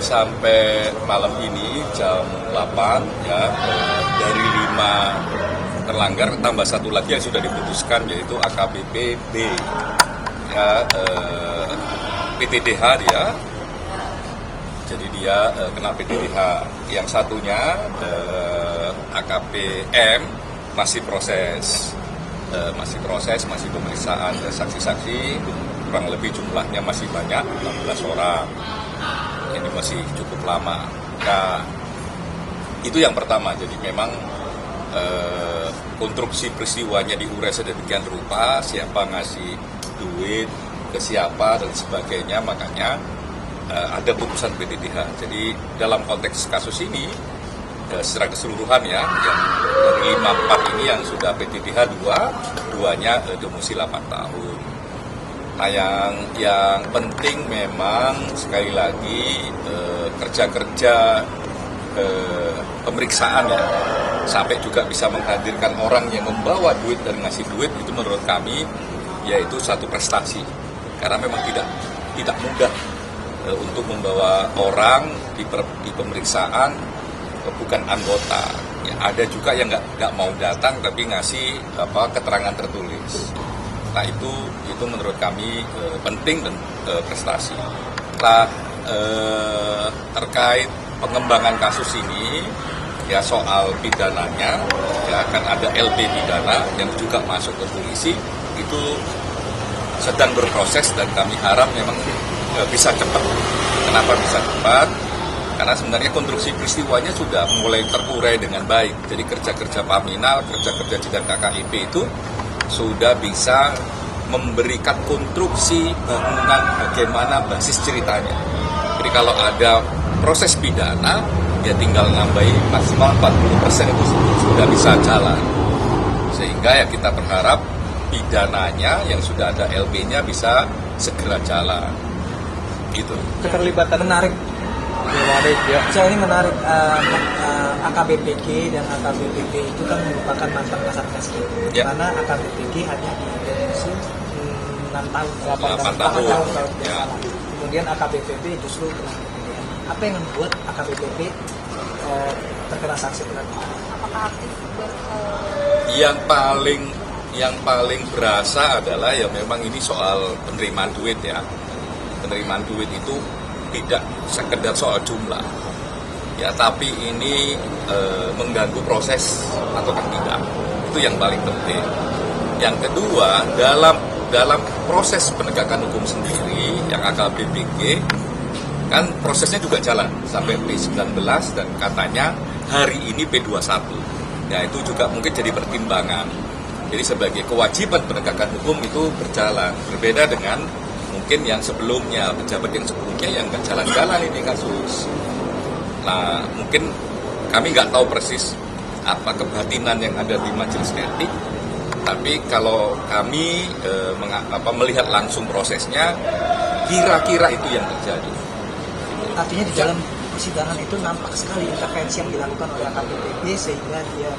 Sampai malam ini jam 8 ya, dari 5 terlanggar tambah satu lagi yang sudah diputuskan, yaitu AKBP B ya, PTDH dia, jadi dia kena PTDH. Yang satunya AKPM masih proses, masih pemeriksaan saksi-saksi, kurang lebih jumlahnya masih banyak, 16 orang. Ini masih cukup lama. Nah, itu yang pertama. Jadi memang konstruksi peristiwanya diurai sedemikian rupa, siapa ngasih duit ke siapa dan sebagainya, makanya ada putusan PTDH. Jadi dalam konteks kasus ini secara keseluruhan ya, yang dari 54 ini yang sudah PTDH 2-nya demosi 8 tahun. Nah, yang penting memang sekali lagi kerja-kerja pemeriksaan ya, sampai juga bisa menghadirkan orang yang membawa duit dan ngasih duit, itu menurut kami yaitu satu prestasi, karena memang tidak mudah untuk membawa orang di pemeriksaan bukan anggota. Ya, ada juga yang nggak mau datang tapi ngasih keterangan tertulis. Nah, itu menurut kami penting dan prestasi. Nah, terkait pengembangan kasus ini ya, soal pidananya ya, kan ada LP pidana yang juga masuk ke polisi, itu sedang berproses dan kami harap memang bisa cepat. Kenapa bisa cepat? Karena sebenarnya konstruksi peristiwanya sudah mulai terurai dengan baik. Jadi kerja-kerja Paminal, kerja-kerja sidang KKIP itu sudah bisa memberikan konstruksi bangunan bagaimana basis ceritanya. Jadi kalau ada proses pidana, ya tinggal nambahin maksimal 40% itu sudah bisa jalan. Sehingga ya kita berharap pidananya yang sudah ada LP-nya bisa segera jalan. Gitu. Keterlibatan menarik. Ya. So ini menarik, AKBPG dan AKBPB itu kan merupakan mantan kasat reskrim. Ya. Karena AKBPG hanya dideteksi 6 tahun, 8 tahun. Ya. Kemudian AKBPB justru kena PTDH. Apa yang membuat AKBPB terkena sanksi berat? Apakah aktif yang paling berasa adalah ya memang ini soal penerimaan duit ya. Penerimaan duit itu tidak sekedar soal jumlah ya, tapi ini mengganggu proses atau tidak, itu yang paling penting. Yang kedua, dalam proses penegakan hukum sendiri yang AKBPG kan prosesnya juga jalan sampai P19 dan katanya hari ini P21 ya, itu juga mungkin jadi pertimbangan. Jadi sebagai kewajiban penegakan hukum itu berjalan, berbeda dengan mungkin yang sebelumnya, pejabat yang sebelumnya yang nggak jalan-jalan ini kasus. Nah, mungkin kami nggak tahu persis apa kebatinan yang ada di majelis etik, tapi kalau kami melihat langsung prosesnya, kira-kira itu yang terjadi. Artinya di dalam persidangan itu nampak sekali intervensi yang dilakukan oleh AKBPB sehingga dia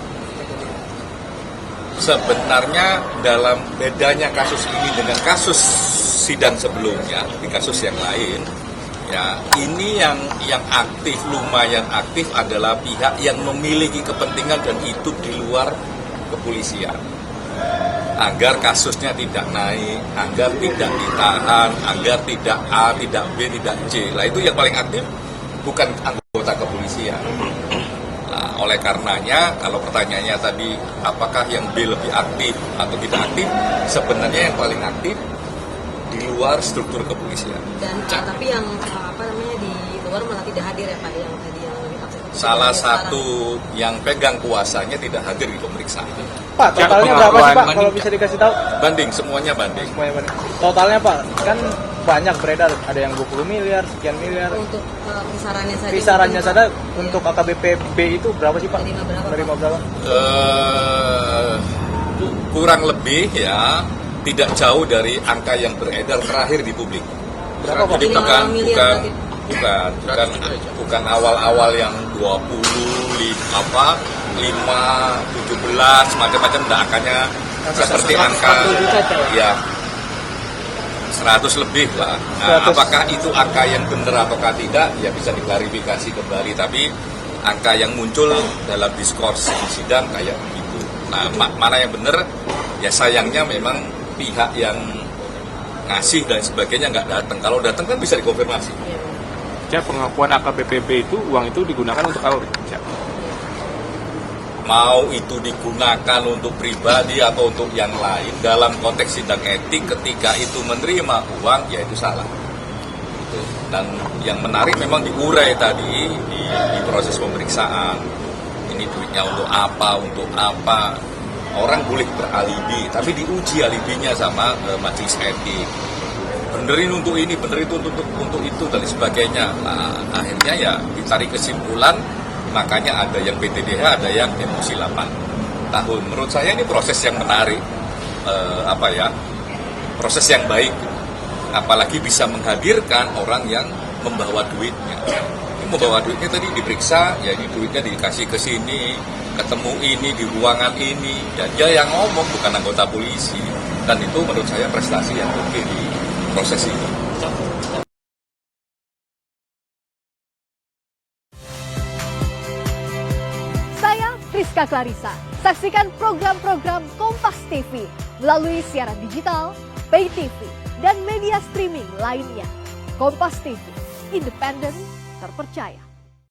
sebenarnya dalam bedanya kasus ini dengan kasus sidang sebelumnya di kasus yang lain ya, ini yang aktif, lumayan aktif adalah pihak yang memiliki kepentingan dan hidup di luar kepolisian agar kasusnya tidak naik, agar tidak ditahan, agar tidak A, tidak B, tidak C. Lah itu yang paling aktif bukan anggota kepolisian. Nah, oleh karenanya, kalau pertanyaannya tadi, apakah yang B lebih aktif atau tidak aktif? Sebenarnya yang paling aktif di luar struktur kepolisian. Dan tapi yang di luar malah tidak hadir ya Pak, yang tadi yang lebih aktif. Salah satu yang pegang kuasanya tidak hadir di pemeriksaan. Pak, totalnya berapa sih Pak, kalau bisa dikasih tahu? Semuanya banding. Totalnya Pak, kan banyak beredar, ada yang 20 miliar, sekian miliar. Untuk kisarannya saja. Kisarannya saja untuk AKBPB itu berapa sih Pak? Menerima berapa? Kurang lebih ya, tidak jauh dari angka yang beredar terakhir di publik. Berapa Pak? Jadi bukan awal-awal yang 20, 17, macam-macam, angkanya seperti angka ya 100 lebih lah. Nah, 100. apakah itu angka yang benar ataukah tidak, ya bisa diklarifikasi kembali. Tapi angka yang muncul dalam diskurs di sidang kayak begitu. Nah, mana yang benar, ya sayangnya memang pihak yang ngasih dan sebagainya nggak datang. Kalau datang kan bisa dikonfirmasi. Ya, pengakuan AKBP itu uang itu digunakan untuk apa? Ya. Mau itu digunakan untuk pribadi atau untuk yang lain, dalam konteks sidang etik ketika itu menerima uang, ya itu salah. Gitu. Dan yang menarik memang diurai tadi di proses pemeriksaan, ini duitnya untuk apa. Orang boleh beralibi, tapi diuji alibinya sama majelis etik. Benerin untuk ini, benerin untuk itu, dan sebagainya. Nah, akhirnya ya ditarik kesimpulan, makanya ada yang PTDH, ada yang emosi 8 tahun. Menurut saya ini proses yang menarik, proses yang baik. Apalagi bisa menghadirkan orang yang membawa duitnya. Ini membawa duitnya tadi diperiksa, ya ini duitnya dikasih ke sini, ketemu ini di ruangan ini, dan dia yang ngomong, bukan anggota polisi. Dan itu menurut saya prestasi yang oke di proses ini. Saya Priska Clarissa. Saksikan program-program Kompas TV melalui siaran digital, pay TV, dan media streaming lainnya. Kompas TV, independen, terpercaya.